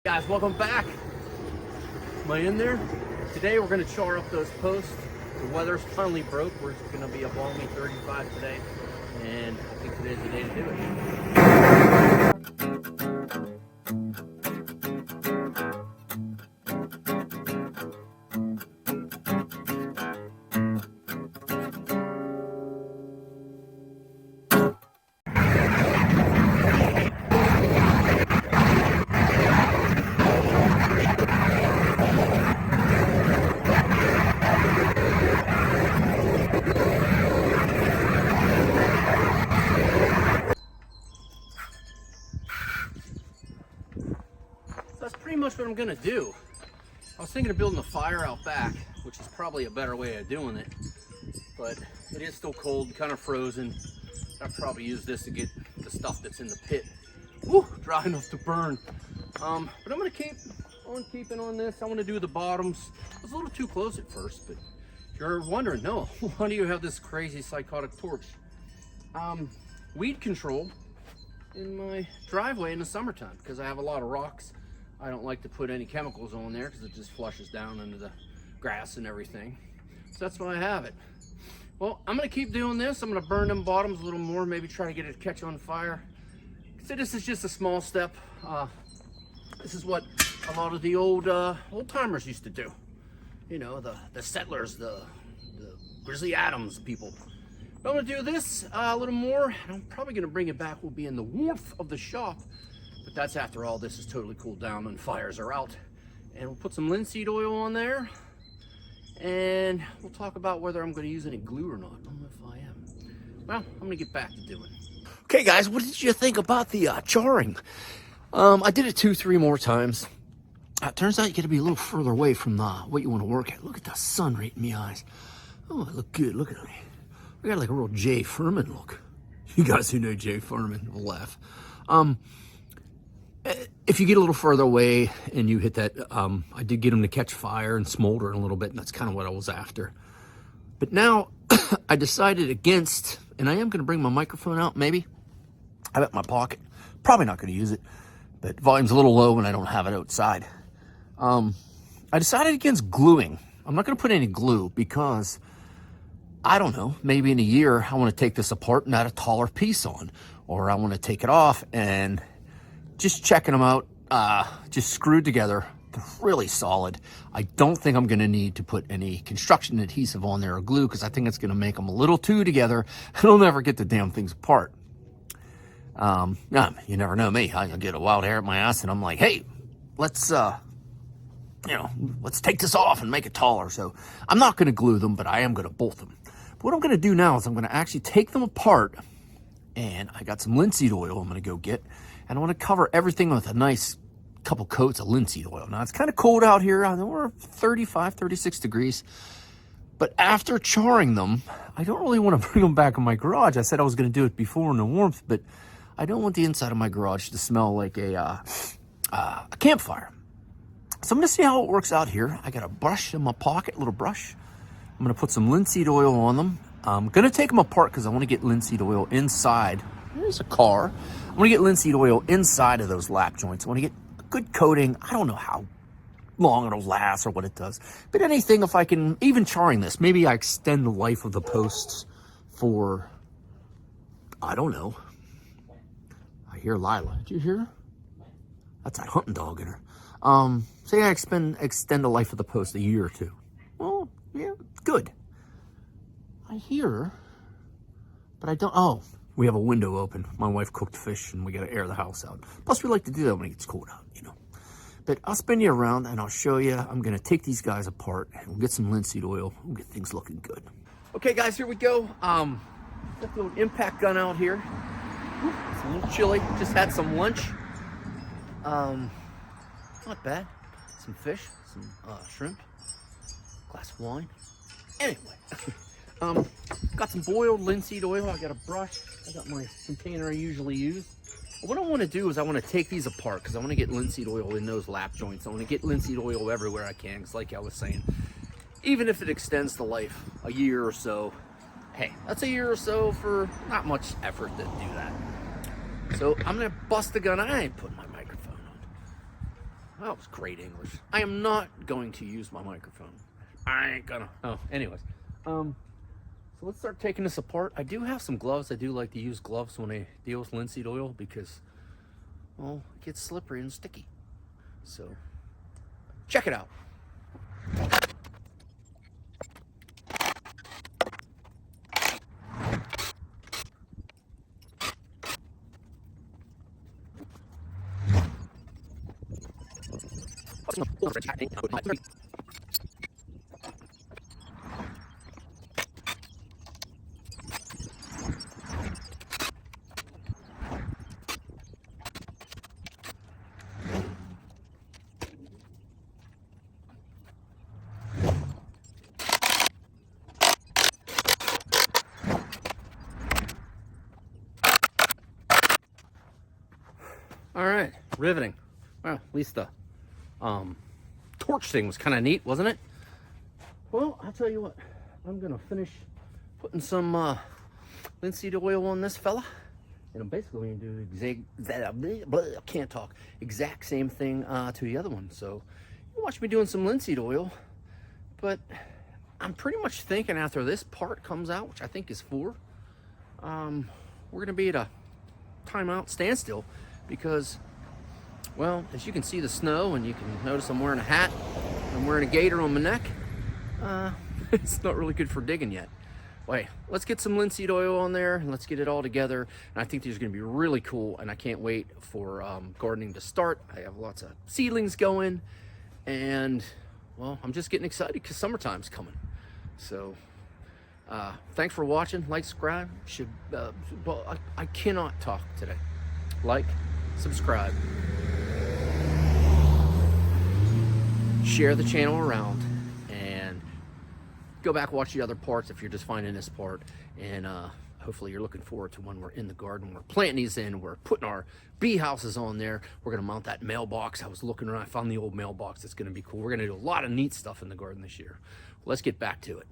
Guys, welcome back. Am I in there? Today we're going to char up those posts. The weather's finally broke. We're going to be a balmy 35 today, and I think today's the day to do it. Much what I'm gonna do. I was thinking of building a fire out back, which is probably a better way of doing it, but it is still cold, kind of frozen. I'll probably use this to get the stuff that's in the pit dry enough to burn. But I'm gonna keep on keeping on this. I want to do the bottoms. I was a little too close at first, but if you're wondering, no, why do you have this crazy psychotic torch? Weed control in my driveway in the summertime because I have a lot of rocks. I don't like to put any chemicals on there because it just flushes down into the grass and everything. So that's why I have it. Well, I'm gonna keep doing this. I'm gonna burn them bottoms a little more, maybe try to get it to catch on fire. So this is just a small step. This is what a lot of the old timers used to do. You know, the settlers, the Grizzly Adams people. But I'm gonna do this a little more, and I'm probably gonna bring it back. We'll be in the warmth of the shop. But that's after all this is totally cooled down and fires are out. And we'll put some linseed oil on there. And we'll talk about whether I'm going to use any glue or not. I don't know if I am. Well, I'm going to get back to doing it. Okay, guys, what did you think about the charring? I did it 2-3 more times. Turns out you got to be a little further away from what you want to work at. Look at the sun right in my eyes. Oh, I look good. Look at me. I got like a real Jay Furman look. You guys who know Jay Furman will laugh. If you get a little further away and you hit that, I did get them to catch fire and smolder a little bit, and that's kind of what I was after. But now I decided against, and I am going to bring my microphone out, maybe. I have it in my pocket. Probably not going to use it, but volume's a little low when I don't have it outside. I decided against gluing. I'm not going to put any glue because, I don't know, maybe in a year I want to take this apart and add a taller piece on, or I want to take it off and just checking them out, just screwed together. They're really solid. I don't think I'm gonna need to put any construction adhesive on there or glue because I think it's gonna make them a little too together and I'll never get the damn things apart. You never know me. I get a wild hair at my ass and I'm like, hey, let's take this off and make it taller. So I'm not gonna glue them, but I am gonna bolt them. But what I'm gonna do now is I'm gonna actually take them apart, and I got some linseed oil I'm gonna go get. And I want to cover everything with a nice couple coats of linseed oil. Now, it's kind of cold out here. I know we're 35, 36 degrees. But after charring them, I don't really want to bring them back in my garage. I said I was going to do it before in the warmth, but I don't want the inside of my garage to smell like a campfire. So I'm going to see how it works out here. I got a brush in my pocket, a little brush. I'm going to put some linseed oil on them. I'm going to take them apart because I want to get linseed oil inside. There's a car. I want to get linseed oil inside of those lap joints. I want to get a good coating. I don't know how long it'll last or what it does. But anything, if I can, even charring this, maybe I extend the life of the posts for, I don't know. I hear Lila. Did you hear her? That's that hunting dog in her. Say I extend the life of the post a year or two. Well, yeah, good. I hear her, but I don't, we have a window open. My wife cooked fish and we got to air the house out. Plus we like to do that when it gets cold out, you know. But I'll spin you around and I'll show you. I'm going to take these guys apart and we'll get some linseed oil. We'll get things looking good. Okay guys, here we go. Got the old impact gun out here. It's a little chilly. Just had some lunch. Not bad. Some fish, some shrimp, glass of wine. Anyway, got some boiled linseed oil. I got a brush. I got my container I usually use. What I want to do is I want to take these apart because I want to get linseed oil in those lap joints. I want to get linseed oil everywhere I can because like I was saying, even if it extends the life a year or so, hey, that's a year or so for not much effort to do that. So I'm going to bust the gun. I ain't putting my microphone That was great English. I am not going to use my microphone. I ain't gonna. Oh, anyways. So let's start taking this apart. I do have some gloves. I do like to use gloves when I deal with linseed oil because, well, it gets slippery and sticky. So, check it out. All right, riveting. Well, at least the torch thing was kind of neat, wasn't it? Well, I'll tell you what, I'm gonna finish putting some linseed oil on this fella, and I'm basically gonna do exact same thing to the other one. So you watch me doing some linseed oil, but I'm pretty much thinking after this part comes out, which I think is 4, we're gonna be at a timeout standstill because, well, as you can see the snow, and you can notice I'm wearing a hat, I'm wearing a gaiter on my neck. It's not really good for digging yet. Wait, let's get some linseed oil on there and let's get it all together. And I think these are gonna be really cool, and I can't wait for gardening to start. I have lots of seedlings going, and well, I'm just getting excited because summertime's coming. So thanks for watching. Like, subscribe. Well, I cannot talk today. Like, subscribe, share the channel around, and go back, watch the other parts if you're just finding this part. And hopefully you're looking forward to when we're in the garden, we're planting these in, we're putting our bee houses on there, we're gonna mount that mailbox. I was looking around, I found the old mailbox. It's gonna be cool. We're gonna do a lot of neat stuff in the garden this year. Let's get back to it.